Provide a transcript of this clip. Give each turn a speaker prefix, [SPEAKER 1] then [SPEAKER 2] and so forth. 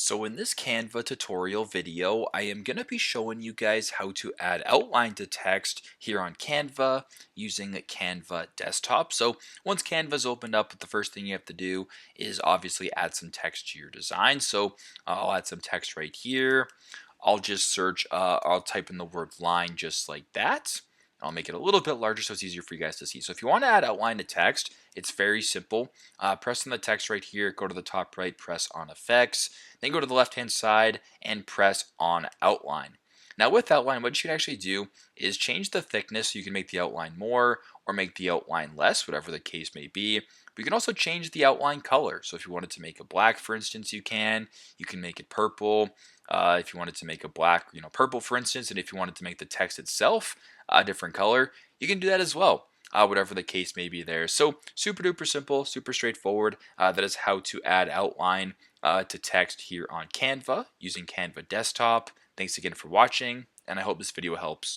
[SPEAKER 1] So in this Canva tutorial video, I am going to be showing you guys how to add outline to text here on Canva using Canva desktop. So once Canva's opened up, the first thing you have to do is obviously add some text to your design. So I'll add some text right here. I'll just search, I'll type in the word line just like that. I'll make it a little bit larger so it's easier for you guys to see. So if you want to add outline to text, it's very simple. Press on the text right here, go to the top right, press on effects, then go to the left hand side and press on outline. Now with outline, what you can actually do is change the thickness so you can make the outline more or make the outline less, whatever the case may be. But you can also change the outline color. So if you wanted to make it black, for instance, you can make it purple. If you wanted to make a black, purple, for instance, and if you wanted to make the text itself a different color, you can do that as well. Whatever the case may be there. So super duper simple, super straightforward. That is how to add outline to text here on Canva using Canva desktop. Thanks again for watching, and I hope this video helps.